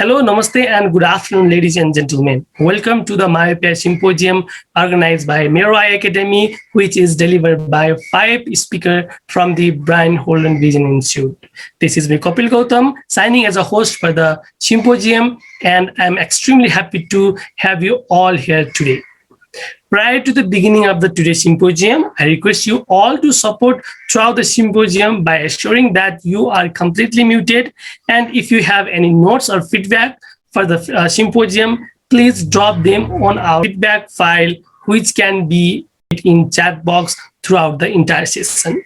Hello, namaste, and good afternoon, ladies and gentlemen. Welcome to the Myopia Symposium organized by Mero Eye Academy, which is delivered by 5 speakers from the Brien Holden Vision Institute. This is me, Kapil Gautam, signing as a host for the symposium, and I'm extremely happy to have you all here today. Prior to the beginning of today's symposium, I request you all to support throughout the symposium by assuring that you are completely muted. And if you have any notes or feedback for the symposium, please drop them on our feedback file, which can be in chat box throughout the entire session.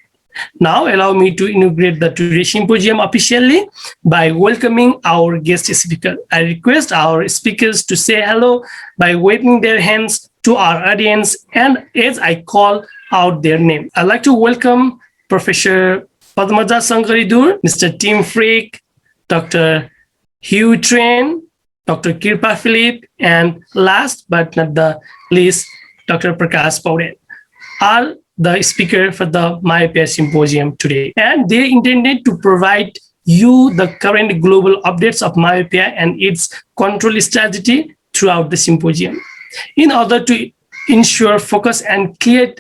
Now, allow me to inaugurate today's symposium officially by welcoming our guest speaker. I request our speakers to say hello by waving their hands to our audience, and as I call out their name. I'd like to welcome Professor Padmaja Sankaridurg, Mr. Tim Fricke, Dr Huy Tran, Dr Krupa Philip, and last but not the least, Dr Prakash Paudel are the speaker for the Myopia Symposium today. And they intended to provide you the current global updates of myopia and its control strategy throughout the symposium. In order to ensure focus and clear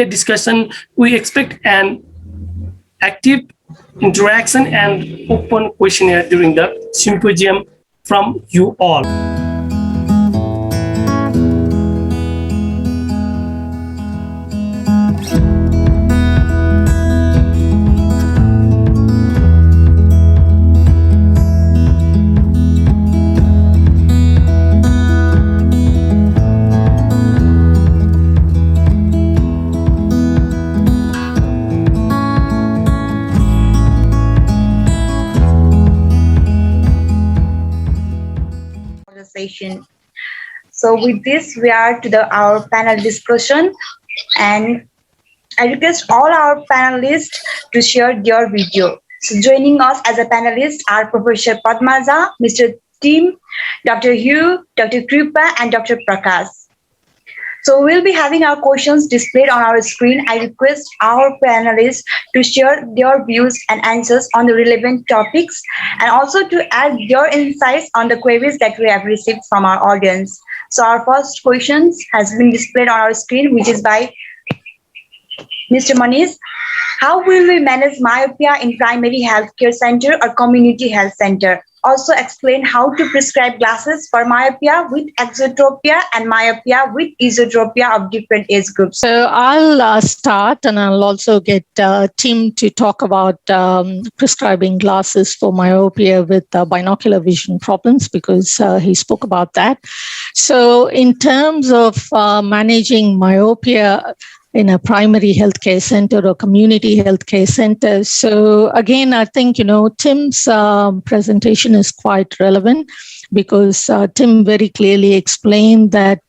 discussion, we expect an active interaction and open questionnaire during the symposium from you all. So with this, we are to our panel discussion, and I request all our panelists to share their video. So joining us as a panelist are Professor Padmaja, Mr. Tim, Dr. Huy, Dr. Krupa, and Dr. Prakash. So we'll be having our questions displayed on our screen. I request our panelists to share their views and answers on the relevant topics, and also to add their insights on the queries that we have received from our audience. So our first question has been displayed on our screen, which is by Mr. Manish. How will we manage myopia in primary healthcare center or community health center? Also explain how to prescribe glasses for myopia with exotropia and myopia with esotropia of different age groups. So I'll start, and I'll also get Tim to talk about prescribing glasses for myopia with binocular vision problems, because he spoke about that. So in terms of managing myopia in a primary healthcare center or community healthcare center. So again, I think, Tim's presentation is quite relevant, because Tim very clearly explained that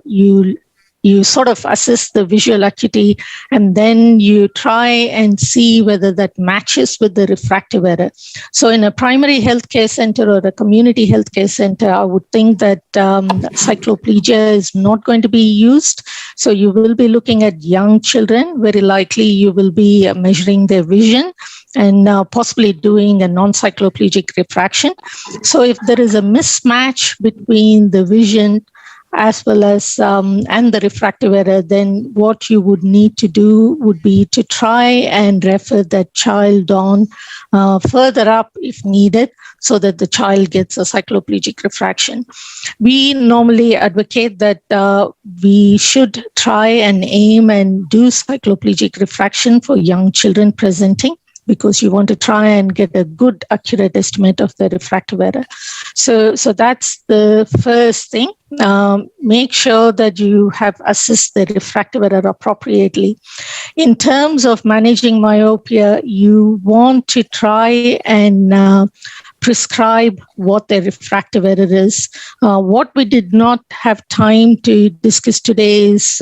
you sort of assess the visual acuity, and then you try and see whether that matches with the refractive error. So in a primary healthcare center or a community healthcare center, I would think that cycloplegia is not going to be used. So you will be looking at young children. Very likely you will be measuring their vision and possibly doing a non-cycloplegic refraction. So if there is a mismatch between the vision as well as and the refractive error, then what you would need to do would be to try and refer that child on further up if needed, so that the child gets a cycloplegic refraction. We normally advocate that we should try and aim and do cycloplegic refraction for young children presenting, because you want to try and get a good, accurate estimate of the refractive error. So that's the first thing. Make sure that you have assessed the refractive error appropriately. In terms of managing myopia, you want to try and prescribe what the refractive error is. What we did not have time to discuss today is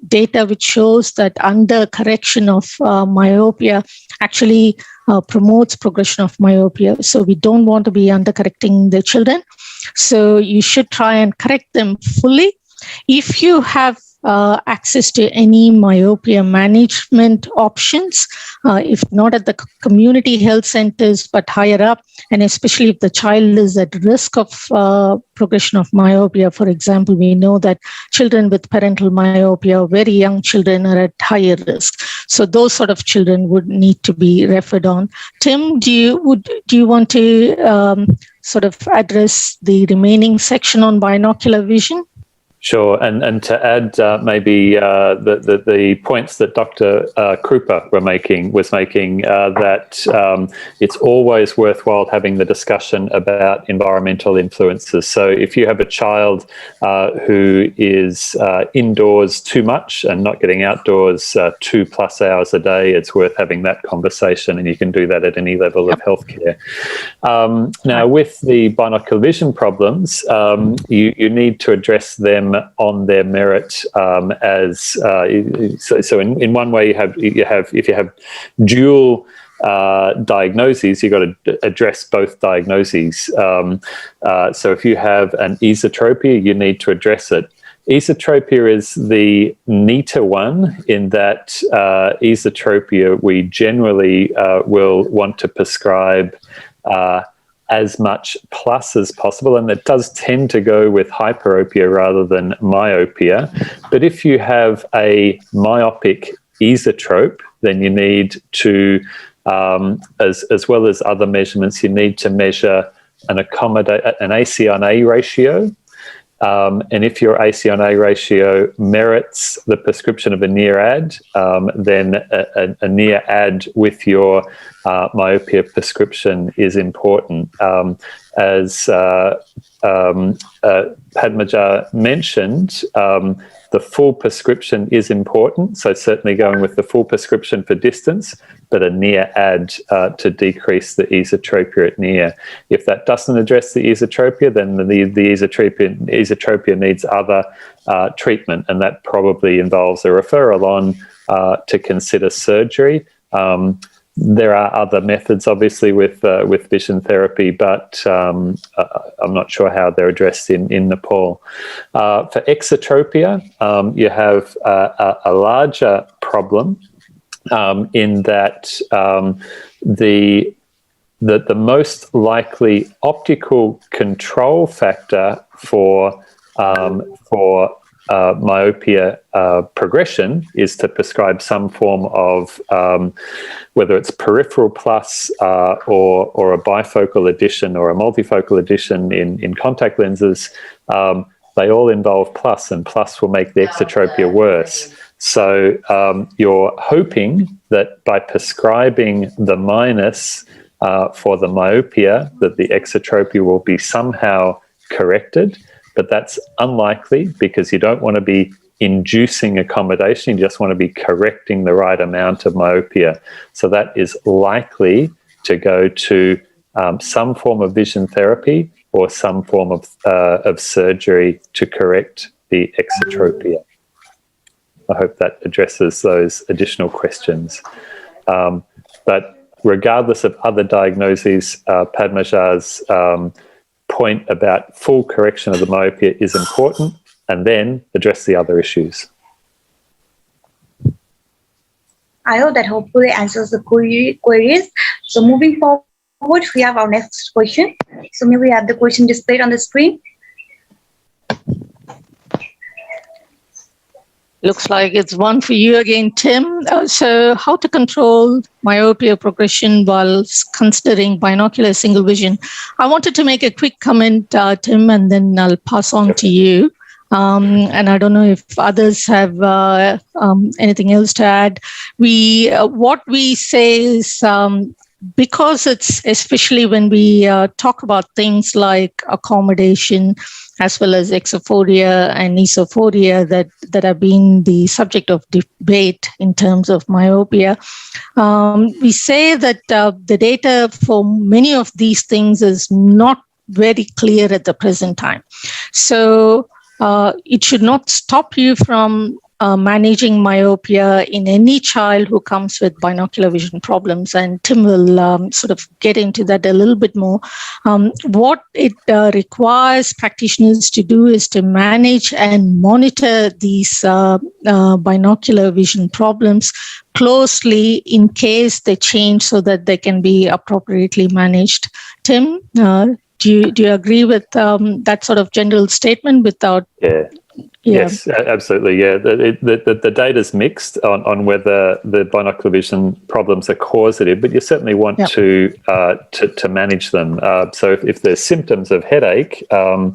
data which shows that under correction of myopia actually promotes progression of myopia. So we don't want to be undercorrecting the children. So you should try and correct them fully. If you have access to any myopia management options, if not at the community health centers, but higher up, and especially if the child is at risk of progression of myopia. For example, we know that children with parental myopia, very young children, are at higher risk. So those sort of children would need to be referred on. Tim, do you want to sort of address the remaining section on binocular vision? Sure, and to add maybe the points that Dr. Krupa was making that it's always worthwhile having the discussion about environmental influences. So if you have a child who is indoors too much and not getting outdoors 2+ hours a day, it's worth having that conversation, and you can do that at any level of healthcare. Now, with the binocular vision problems, you need to address them on their merit as so in one way you have if you have dual diagnoses, you've got to address both diagnoses. So if you have an esotropia, you need to address it. Esotropia is the neater one in that esotropia we generally will want to prescribe as much plus as possible, and it does tend to go with hyperopia rather than myopia. But if you have a myopic esotrope, then you need to, as well as other measurements, you need to measure an AC-on-A ratio. And if your AC-on-A ratio merits the prescription of a near-ad, then a near-ad with your myopia prescription is important. As Padmaja mentioned, the full prescription is important, so certainly going with the full prescription for distance, but a near-ad to decrease the esotropia at near. If that doesn't address the esotropia, then the esotropia needs other treatment, and that probably involves a referral on to consider surgery. There are other methods, obviously, with vision therapy, but I'm not sure how they're addressed in Nepal. For exotropia, you have a larger problem in that the most likely optical control factor for myopia progression is to prescribe some form of whether it's peripheral plus or a bifocal addition or a multifocal addition in contact lenses. They all involve plus, and plus will make the exotropia worse. So you're hoping that by prescribing the minus for the myopia, that the exotropia will be somehow corrected, but that's unlikely because you don't want to be inducing accommodation, you just want to be correcting the right amount of myopia. So that is likely to go to some form of vision therapy or some form of surgery to correct the exotropia. I hope that addresses those additional questions. But regardless of other diagnoses, Padmaja's point about full correction of the myopia is important, and then address the other issues. I hope that hopefully answers the queries. So moving forward, we have our next question. So may we have the question displayed on the screen? Looks like it's one for you again, Tim. So how to control myopia progression while considering binocular single vision? I wanted to make a quick comment, Tim, and then I'll pass on to you. And I don't know if others have anything else to add. What we say is because it's, especially when we talk about things like accommodation, as well as exophoria and esophoria that have been the subject of debate in terms of myopia. We say that the data for many of these things is not very clear at the present time. So it should not stop you from managing myopia in any child who comes with binocular vision problems, and Tim will sort of get into that a little bit more. What it requires practitioners to do is to manage and monitor these binocular vision problems closely in case they change so that they can be appropriately managed. Tim, do you agree with that sort of general statement without... Yeah. Yes, absolutely. Yeah, the data's mixed on whether the binocular vision problems are causative, but you certainly want to manage them. So if there's symptoms of headache, so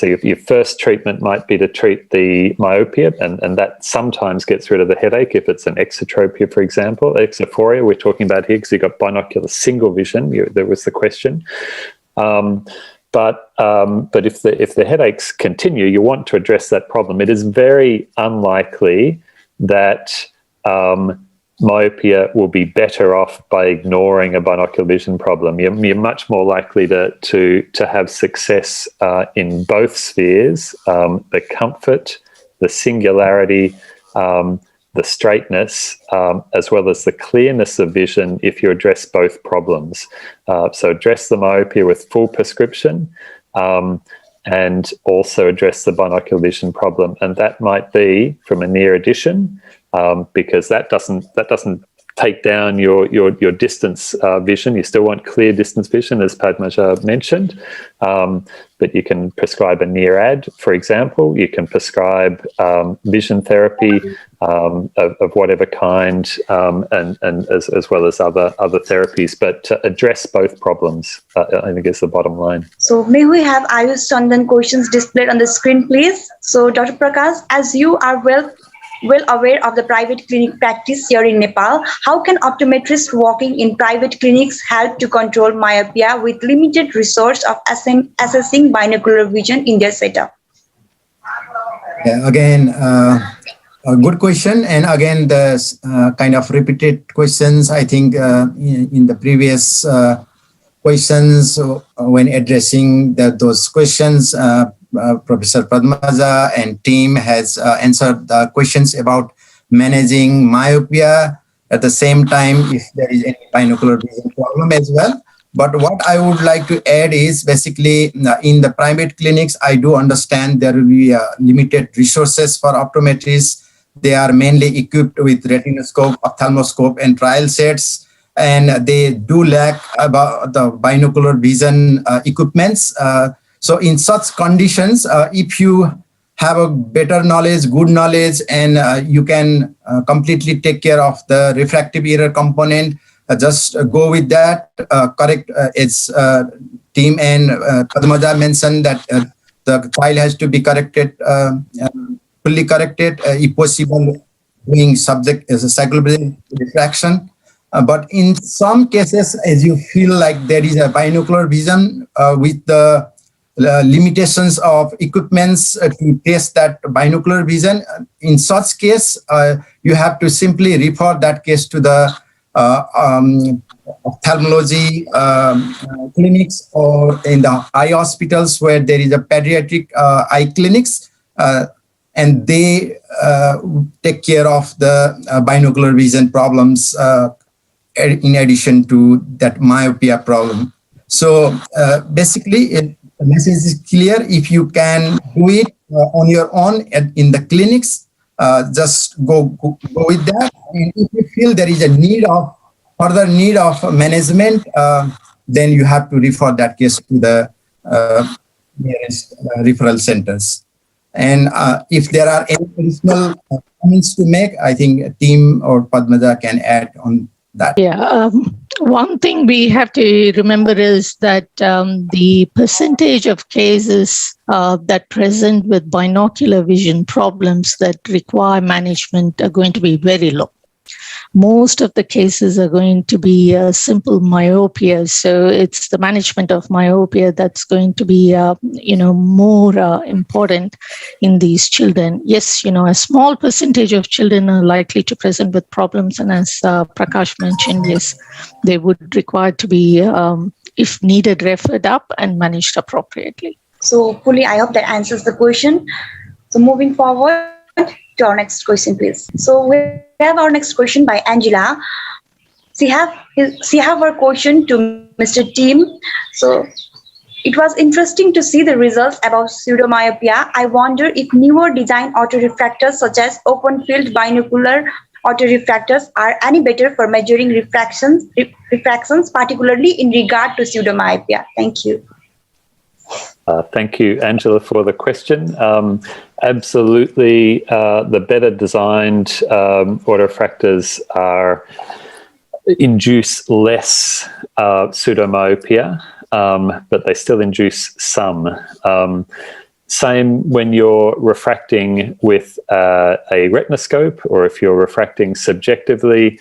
your first treatment might be to treat the myopia, and that sometimes gets rid of the headache if it's an exotropia, for example. Exophoria we're talking about here because you've got binocular single vision. There was the question. But if the headaches continue, you want to address that problem. It is very unlikely that myopia will be better off by ignoring a binocular vision problem. You're much more likely to have success in both spheres, the comfort, the singularity, the straightness, as well as the clearness of vision if you address both problems. So address the myopia with full prescription and also address the binocular vision problem. And that might be from a near addition because that doesn't take down your distance vision. You still want clear distance vision, as Padmaja mentioned, but you can prescribe a near ad, for example. You can prescribe vision therapy of whatever kind, and as well as other therapies, but to address both problems, I think is the bottom line. So may we have Ayush Chandan questions displayed on the screen, please? So Dr. Prakash, as you are well aware of the private clinic practice here in Nepal, how can optometrists working in private clinics help to control myopia with limited resource of assessing binocular vision in their setup? Yeah, again, a good question. And again, the kind of repeated questions, I think in the previous questions, when addressing those questions, Professor Padmaja and team has answered the questions about managing myopia. At the same time, if there is any binocular vision problem as well. But what I would like to add is basically in the private clinics, I do understand there will be limited resources for optometrists. They are mainly equipped with retinoscope, ophthalmoscope, and trial sets, and they do lack about the binocular vision equipments. So in such conditions, if you have a better knowledge, good knowledge, and you can completely take care of the refractive error component, just go with that. Correct, its team and Padmaja mentioned that the file has to be corrected, fully corrected, if possible, doing subject as a cyclopedia refraction. But in some cases, as you feel like there is a binocular vision with the limitations of equipments to test that binocular vision, in such case, you have to simply refer that case to the ophthalmology clinics or in the eye hospitals where there is a pediatric eye clinics, and they take care of the binocular vision problems in addition to that myopia problem. So basically, the message is clear. If you can do it on your own in the clinics, just go with that. And if you feel there is a further need of management, then you have to refer that case to the nearest referral centers. And if there are any additional comments to make, I think team or Padmaja can add on that. Yeah. One thing we have to remember is that the percentage of cases that present with binocular vision problems that require management are going to be very low. Most of the cases are going to be simple myopia. So it's the management of myopia that's going to be, more important in these children. Yes, a small percentage of children are likely to present with problems. And as Prakash mentioned, yes, they would require to be, if needed, referred up and managed appropriately. So fully, I hope that answers the question. So moving forward, to our next question, please. So we have our next question by Angela. She have her question to Mr. Tim. So it was interesting to see the results about pseudomyopia. I wonder if newer design autorefractors such as open-field binocular autorefractors are any better for measuring refractions, particularly in regard to pseudomyopia. Thank you. Thank you, Angela, for the question. Absolutely, the better designed autorefractors induce less pseudomyopia, but they still induce some. Same when you're refracting with a retinoscope, or if you're refracting subjectively.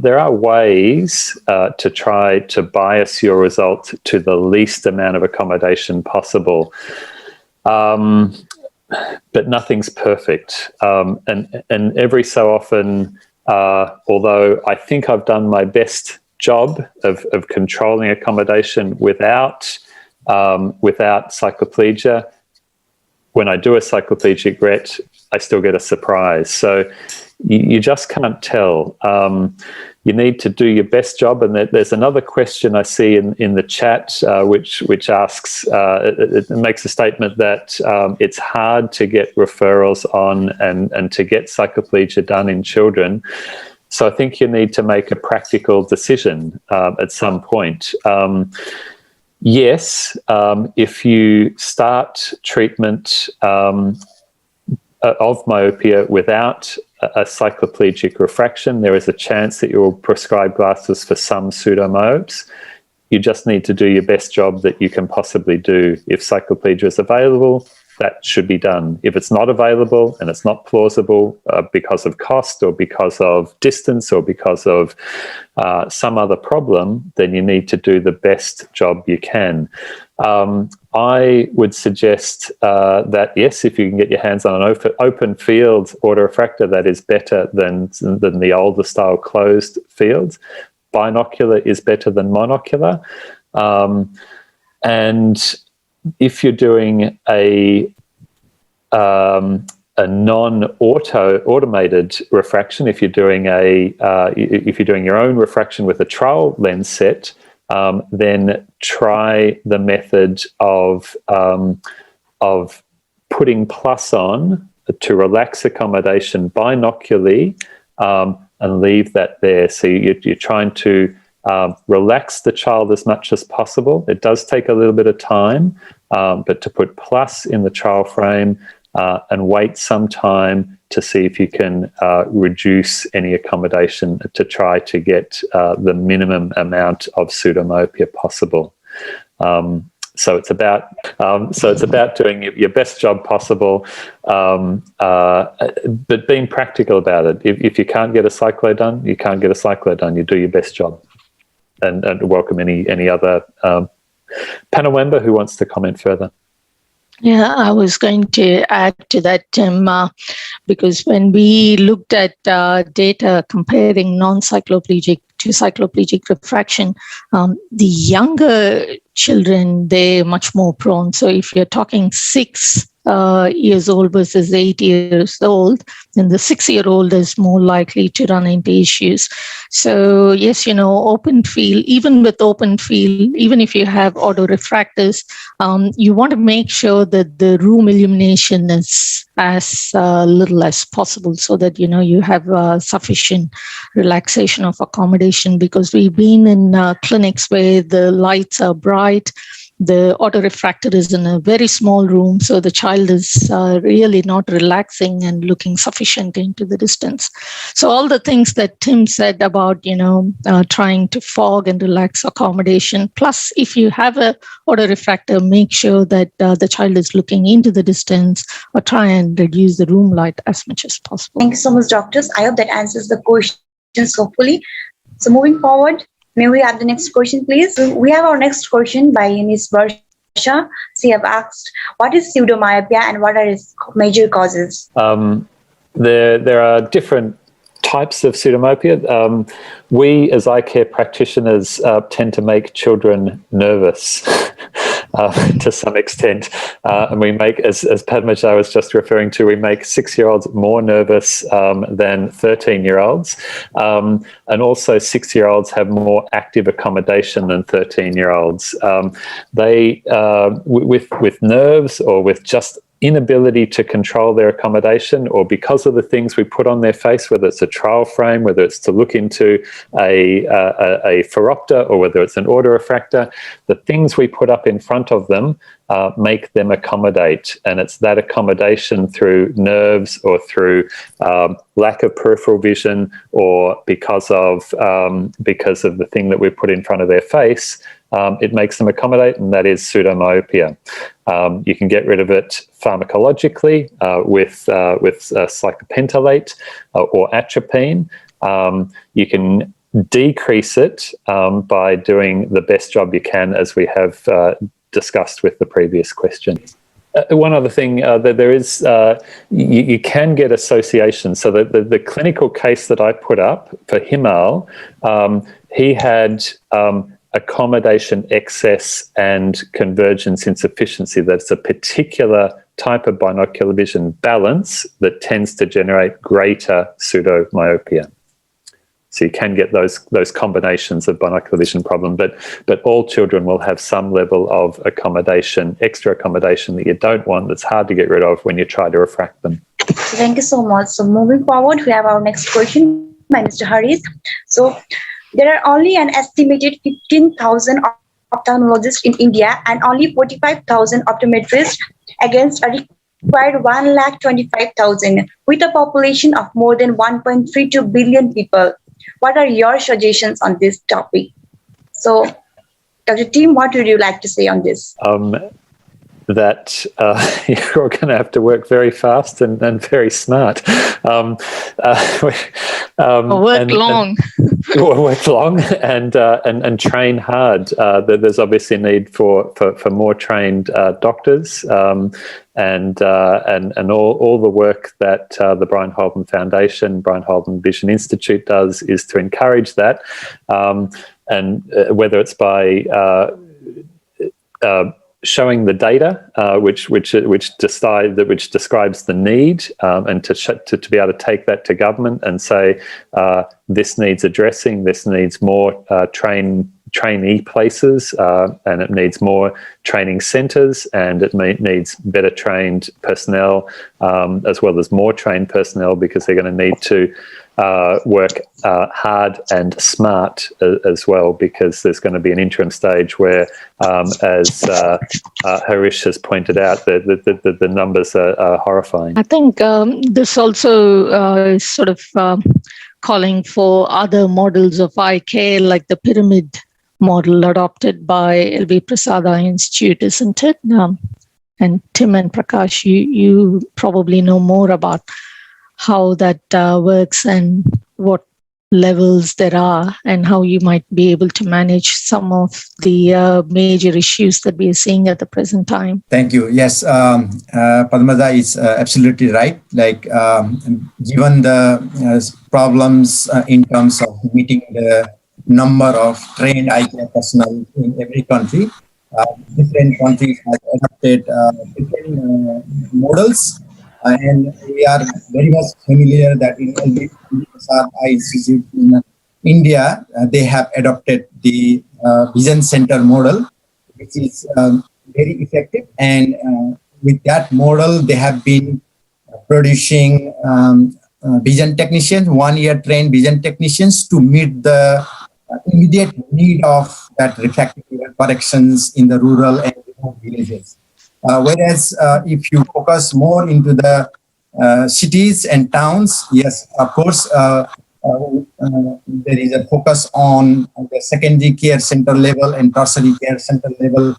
There are ways to try to bias your result to the least amount of accommodation possible. But nothing's perfect. And every so often, although I think I've done my best job of controlling accommodation without cycloplegia, when I do a cycloplegic ret, I still get a surprise. So you just can't tell. You need to do your best job. And there's another question I see in the chat, which asks, it makes a statement that it's hard to get referrals on and to get cycloplegia done in children. So I think you need to make a practical decision at some point. Yes, if you start treatment of myopia without a cycloplegic refraction, there is a chance that you'll prescribe glasses for some pseudomyopes. You just need to do your best job that you can possibly do. If cycloplegia is available, that should be done. If it's not available and it's not plausible because of cost or because of distance or because of some other problem, then you need to do the best job you can. I would suggest that, yes, if you can get your hands on an open field autorefractor, that is better than the older style closed fields. Binocular is better than monocular. And if you're doing a non-automated refraction, if you're doing your own refraction with a trial lens set, then try the method of putting plus on to relax accommodation binocularly and leave that there. So you're trying to relax the child as much as possible. It does take a little bit of time, but to put plus in the trial frame and wait some time to see if you can reduce any accommodation to try to get the minimum amount of pseudomyopia possible. So it's about doing your best job possible, but being practical about it. If you can't get a cyclo done, you can't get a cyclo done. You do your best job. And welcome any other panel member who wants to comment further. Yeah, I was going to add to that, Tim, because when we looked at data comparing non-cycloplegic to cycloplegic refraction, the younger children, they're much more prone. So if you're talking 6 years old versus 8 years old, then the 6-year-old is more likely to run into issues. So yes, open field, even with open field, even if you have autorefractors, you want to make sure that the room illumination is as little as possible so that, you have sufficient relaxation of accommodation, because we've been in clinics where the lights are bright, the autorefractor is in a very small room, so the child is really not relaxing and looking sufficient into the distance. So all the things that Tim said about, trying to fog and relax accommodation, plus if you have a autorefractor, make sure that the child is looking into the distance or try and reduce the room light as much as possible. Thank you so much, doctors. I hope that answers the questions, hopefully. So moving forward, may we have the next question, please? We have our next question by Ms. Varsha. She have asked, what is pseudomyopia and what are its major causes? There are different types of pseudomyopia. We, as eye care practitioners, tend to make children nervous. to some extent. And we make, as Padmaja was just referring to, we make 6-year-olds more nervous than 13-year-olds. And also 6-year-olds have more active accommodation than 13-year-olds. They, with nerves or with just inability to control their accommodation, or because of the things we put on their face, whether it's a trial frame, whether it's to look into a phoropter, or whether it's an autorefractor, the things we put up in front of them make them accommodate. And it's that accommodation through nerves or through lack of peripheral vision, or because of the thing that we put in front of their face, it makes them accommodate, and that is pseudomyopia. You can get rid of it pharmacologically with cyclopentolate or atropine. You can decrease it by doing the best job you can, as we have discussed with the previous question. One other thing, that there is, you can get associations. So the clinical case that I put up for Himal, he had accommodation excess and convergence insufficiency. That's a particular type of binocular vision balance that tends to generate greater pseudomyopia. So you can get those combinations of binocular vision problem, but all children will have some level of accommodation, extra accommodation that you don't want, that's hard to get rid of when you try to refract them. Thank you so much. So moving forward, we have our next question by Mr. Haris. So there are only an estimated 15,000 ophthalmologists in India and only 45,000 optometrists against a required 1,25,000 with a population of more than 1.32 billion people. What are your suggestions on this topic? So, Dr. Tim, what would you like to say on this? That you're going to have to work very fast and very smart. Work long and train hard. There's obviously a need for more trained doctors, and all the work that the Brien Holden Foundation, Brien Holden Vision Institute does is to encourage that, and whether it's by showing the data, which describes the need, and to be able to take that to government and say this needs addressing, this needs more trainee places, and it needs more training centres, and it needs better trained personnel, as well as more trained personnel, because they're going to need to work hard and smart as well, because there's going to be an interim stage where, as Harish has pointed out, the numbers are horrifying. I think this also is sort of calling for other models of eye care, like the pyramid model adopted by LV Prasad Eye Institute, isn't it? And Tim and Prakash, you probably know more about how that works and what levels there are, and how you might be able to manage some of the major issues that we are seeing at the present time. Thank you. Yes, Padmaja is absolutely right. Like, given the problems in terms of meeting the number of trained eye care personnel in every country, different countries have adopted different models. And we are very much familiar that in LV Prasad Eye Institute in India, they have adopted the vision center model, which is very effective. And with that model, they have been producing vision technicians, 1-year trained vision technicians, to meet the immediate need of that refractive corrections in the rural and remote villages. Whereas if you focus more into the cities and towns, yes, of course, there is a focus on the secondary care center level and tertiary care center level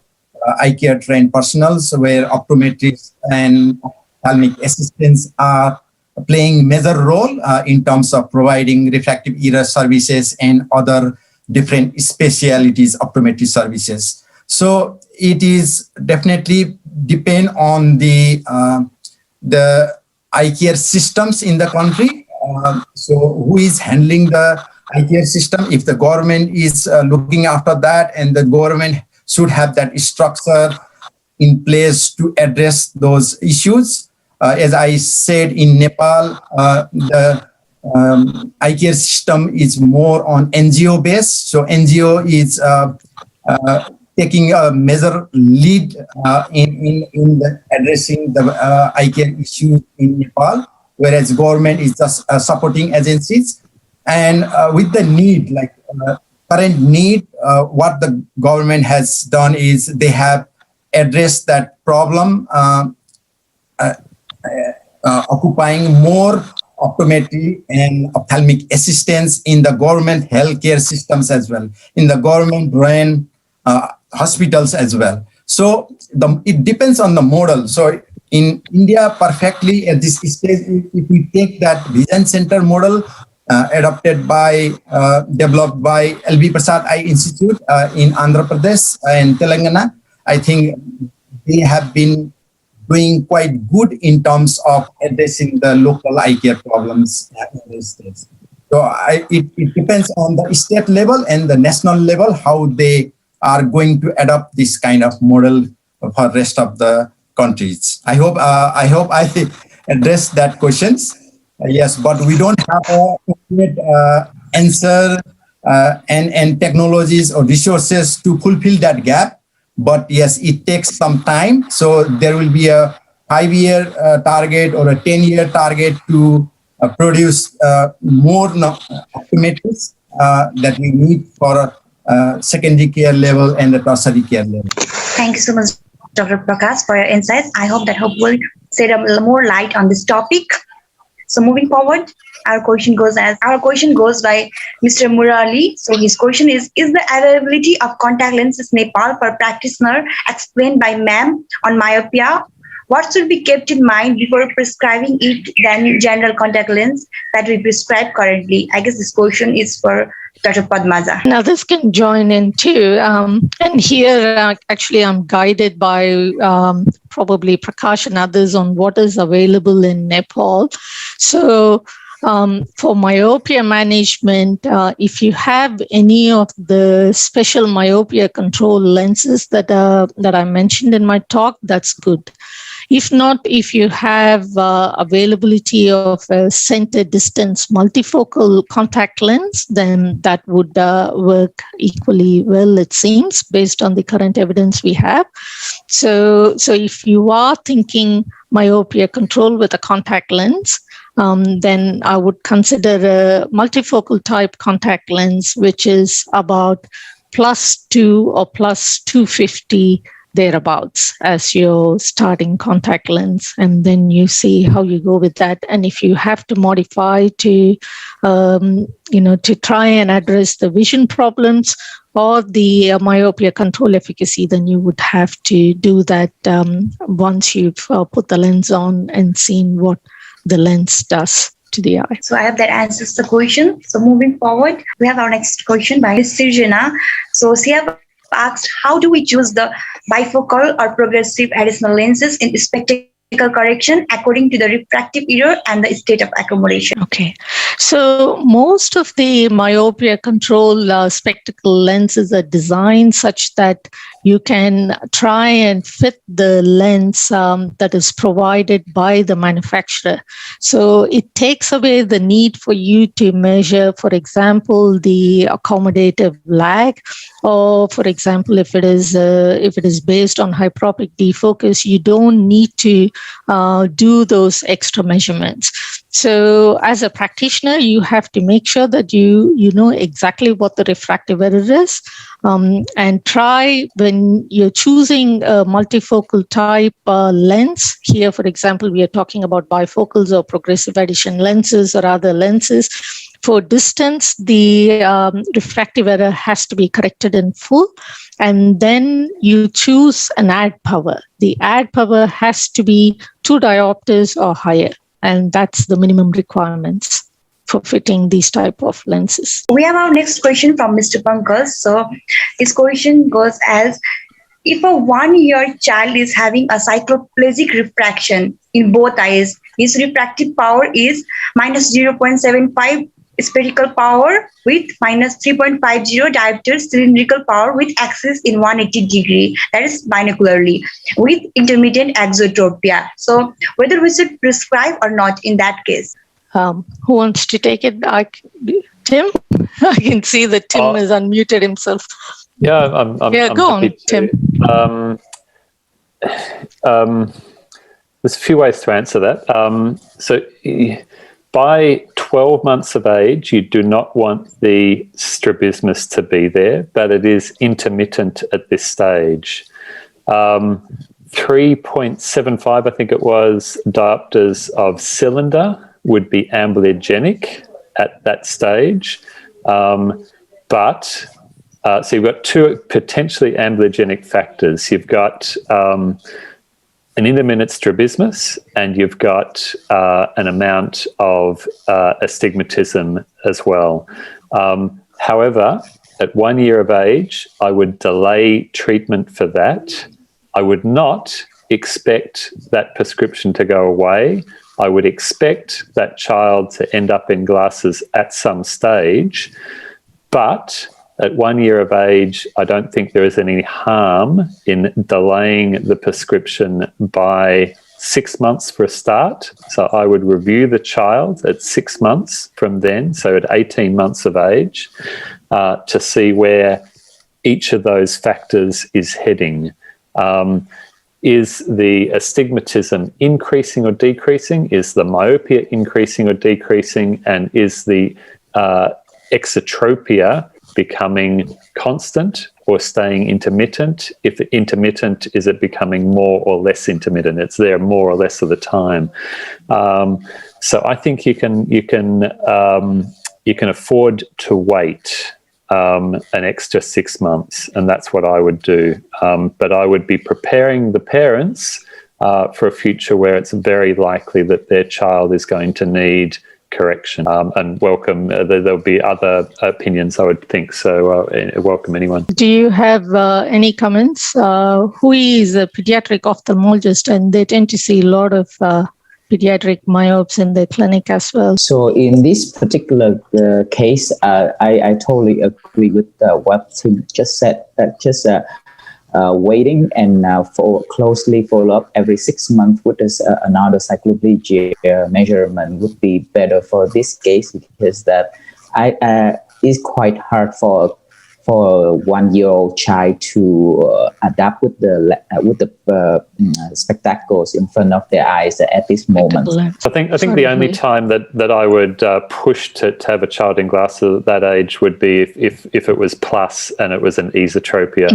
eye care trained personnel, where optometrists and ophthalmic assistants are playing major role in terms of providing refractive error services and other different specialities optometry services. So it is definitely depend on the eye care systems in the country. So who is handling the eye care system? If the government is looking after that, and the government should have that structure in place to address those issues. As I said, in Nepal, the eye care system is more on NGO based. So NGO is taking a major lead in addressing the eye care issue in Nepal, whereas government is just supporting agencies. And with the need, like current need, what the government has done is they have addressed that problem, occupying more optometry and ophthalmic assistance in the government healthcare systems as well, in the government-run hospitals as well. So it depends on the model. So in India, perfectly at this stage, if we take that Vision Center model adopted by, developed by LB Prasad Eye Institute in Andhra Pradesh and Telangana, I think they have been doing quite good in terms of addressing the local eye care problems in these states. So it depends on the state level and the national level how they are going to adopt this kind of model for rest of the countries. I hope I addressed that questions. Yes, but we don't have a complete answer and technologies or resources to fulfill that gap. But yes, it takes some time. So there will be a 5-year target or a 10-year target to produce more optometrists that we need for secondary care level and the tertiary care level. Thank you so much, Dr. Prakash, for your insights. I hope that will shed a little more light on this topic. So moving forward, our question goes by Mr. Murali. So his question is the availability of contact lenses in Nepal per practitioner explained by ma'am on myopia? What should be kept in mind before prescribing it than general contact lens that we prescribe currently? I guess this question is for Dr. Padmaja. Now, this can join in too. And here, actually, I'm guided by probably Prakash and others on what is available in Nepal. So for myopia management, if you have any of the special myopia control lenses that I mentioned in my talk, that's good. If not, if you have availability of a center distance multifocal contact lens, then that would work equally well, it seems, based on the current evidence we have. So if you are thinking myopia control with a contact lens, then I would consider a multifocal type contact lens, which is about +2 or +250 thereabouts as your starting contact lens, and then you see how you go with that. And if you have to modify to try and address the vision problems or the myopia control efficacy, then you would have to do that once you've put the lens on and seen what the lens does to the eye. So I hope that answers the question. So moving forward, we have our next question by Sirjana. So she have asked, how do we choose the bifocal or progressive additional lenses in spectacle correction according to the refractive error and the state of accumulation? Okay, so most of the myopia control spectacle lenses are designed such that you can try and fit the lens that is provided by the manufacturer. So it takes away the need for you to measure, for example, the accommodative lag, or for example, if it is based on hyperopic defocus, you don't need to do those extra measurements. So as a practitioner, you have to make sure that you know exactly what the refractive error is, and try when you're choosing a multifocal type lens. Here, for example, we are talking about bifocals or progressive addition lenses or other lenses. For distance, the refractive error has to be corrected in full, and then you choose an add power. The add power has to be 2 diopters or higher, and that's the minimum requirements for fitting these type of lenses. We have our next question from Mr. Pankaj. So his question goes as, if a 1-year child is having a cycloplegic refraction in both eyes, his refractive power is -0.75 spherical power with minus 3.50 diopter cylindrical power with axis in 180 degree, that is binocularly, with intermittent exotropia. So whether we should prescribe or not in that case. Who wants to take it? Tim? I can see that Tim has unmuted himself. Yeah, I'm go on, Tim. There's a few ways to answer that. So by 12 months of age, you do not want the strabismus to be there, but it is intermittent at this stage. 3.75, I think it was, diopters of cylinder would be amblyogenic at that stage. So you've got two potentially amblyogenic factors. You've got an intermittent strabismus, and you've got an amount of astigmatism as well. However, at 1 year of age, I would delay treatment for that. I would not expect that prescription to go away. I would expect that child to end up in glasses at some stage, but at 1 year of age, I don't think there is any harm in delaying the prescription by 6 months for a start. So I would review the child at 6 months from then, so at 18 months of age, to see where each of those factors is heading. Is the astigmatism increasing or decreasing? Is the myopia increasing or decreasing? And is the exotropia becoming constant or staying intermittent? If intermittent, is it becoming more or less intermittent? It's there more or less of the time. So I think you can afford to wait an extra 6 months, and that's what I would do. But I would be preparing the parents for a future where it's very likely that their child is going to need correction, and welcome. There'll be other opinions, I would think. So welcome anyone. Do you have any comments? Huy is a pediatric ophthalmologist, and they tend to see a lot of pediatric myopes in the clinic as well. So in this particular case, I totally agree with what Tim just said. Waiting and closely follow up every 6 months with another cycloplegia measurement would be better for this case, because that is quite hard for a 1 year old child to adapt with the spectacles in front of their eyes at this moment. I think the only time that I would push to have a child in glasses at that age would be if it was plus and it was an esotropia.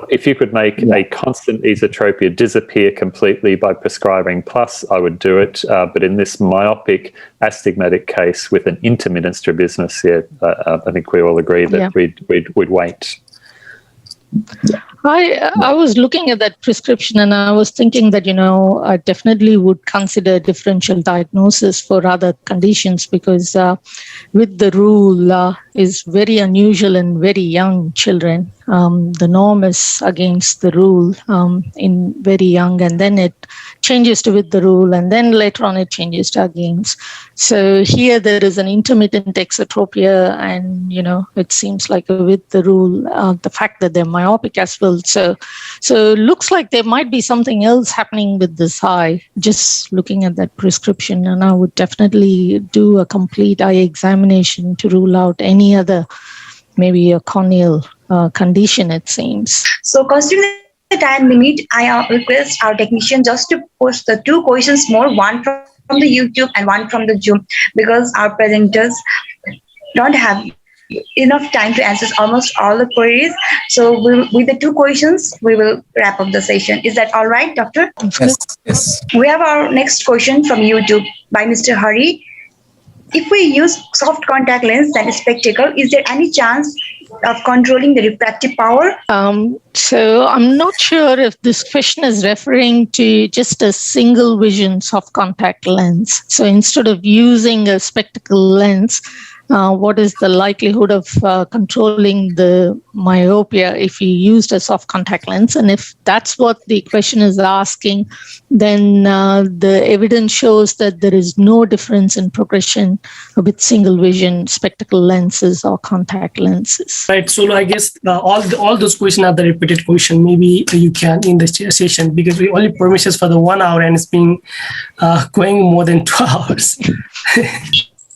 If you could make a constant esotropia disappear completely by prescribing plus, I would do it. But in this myopic astigmatic case with an intermittent strabismus, I think we all agree that we'd wait. I was looking at that prescription, and I was thinking that, I definitely would consider differential diagnosis for other conditions, because with the rule is very unusual in very young children. The norm is against the rule in very young, and then it changes to with the rule, and then later on it changes to against. So here there is an intermittent exotropia, and it seems like with the rule, the fact that they're myopic as well. So looks like there might be something else happening with this eye, just looking at that prescription, and I would definitely do a complete eye examination to rule out any other, maybe a corneal condition, it seems. So considering the time limit, I request our technician just to post the 2 questions more, one from the YouTube and one from the Zoom, because our presenters don't have enough time to answer almost all the queries. So with the 2 questions, we will wrap up the session. Is that all right, Doctor? Yes. We have our next question from YouTube by Mr. Hari. If we use soft contact lens and spectacle, is there any chance of controlling the refractive power? So I'm not sure if this question is referring to just a single vision soft contact lens. So instead of using a spectacle lens, what is the likelihood of controlling the myopia if you used a soft contact lens? And if that's what the question is asking, then the evidence shows that there is no difference in progression with single vision spectacle lenses or contact lenses. Right. So I guess all those questions are the repeated question. Maybe you can in the session, because we only permissions for the 1 hour and it's been going more than 2 hours.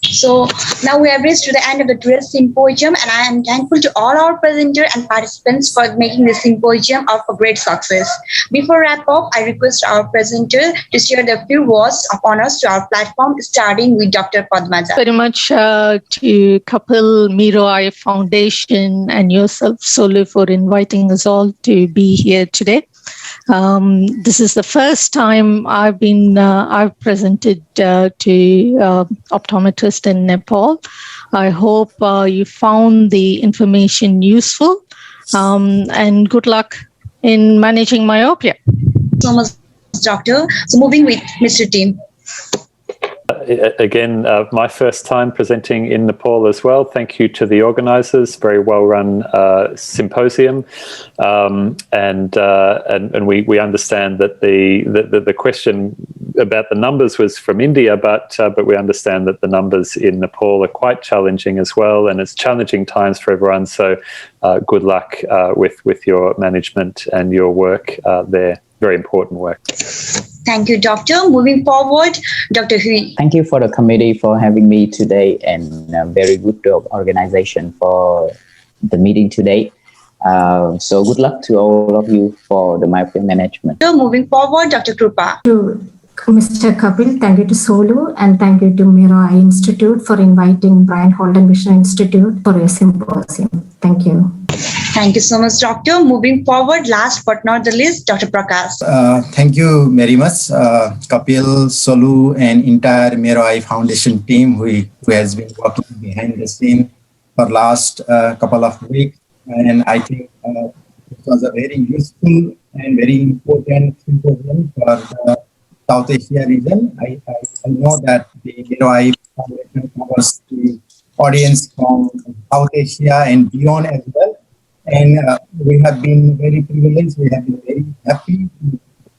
So now we have reached to the end of the today's symposium, and I am thankful to all our presenters and participants for making the symposium a great success. Before wrap up, I request our presenter to share the few words of honors to our platform, starting with Dr. Padmaja. Very much to Kapil, Mero Eye Foundation, and yourself, Solu, for inviting us all to be here today. This is the first time I've presented to optometrists in Nepal. I hope you found the information useful, and good luck in managing myopia. So much, Doctor. So moving with Mr. Tim. Again, my first time presenting in Nepal as well. Thank you to the organisers. Very well run symposium, and we understand that the question about the numbers was from India, but we understand that the numbers in Nepal are quite challenging as well, and it's challenging times for everyone. So, good luck with your management and your work there. Very important work. Thank you, Doctor. Moving forward, Dr. Huy. Thank you for the committee for having me today, and very good organization for the meeting today. So good luck to all of you for the myopia management. So moving forward, Dr. Krupa. To Mr. Kapil, thank you to Solu, and thank you to Mero Eye Institute for inviting Brien Holden Vision Institute for a symposium. Thank you. Thank you so much, Doctor. Moving forward, last but not the least, Dr. Prakash. Thank you very much, Kapil, Solu, and entire Mero Eye Foundation team who has been working behind the scene for last couple of weeks. And I think it was a very useful and very important symposium for the South Asia region. I know that the Mero Eye Foundation covers the audience from South Asia and beyond as well. And we have been very privileged. We have been very happy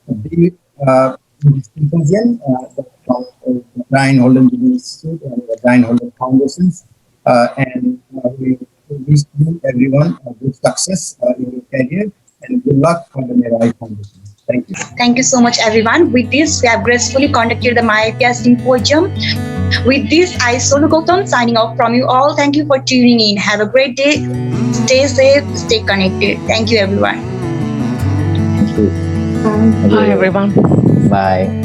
to be in this symposium from the Brien Holden Vision Institute and the Brien Holden Foundations. And we wish you everyone good success in your career, and good luck for the Mero Eye Foundation. Thank you. Thank you so much, everyone. With this, we have gracefully conducted the Myopia Symposium. With this, I, Solu Gautam, signing off from you all. Thank you for tuning in. Have a great day. Stay safe, stay connected. Thank you, everyone. Thank you. Bye. Bye, everyone. Bye.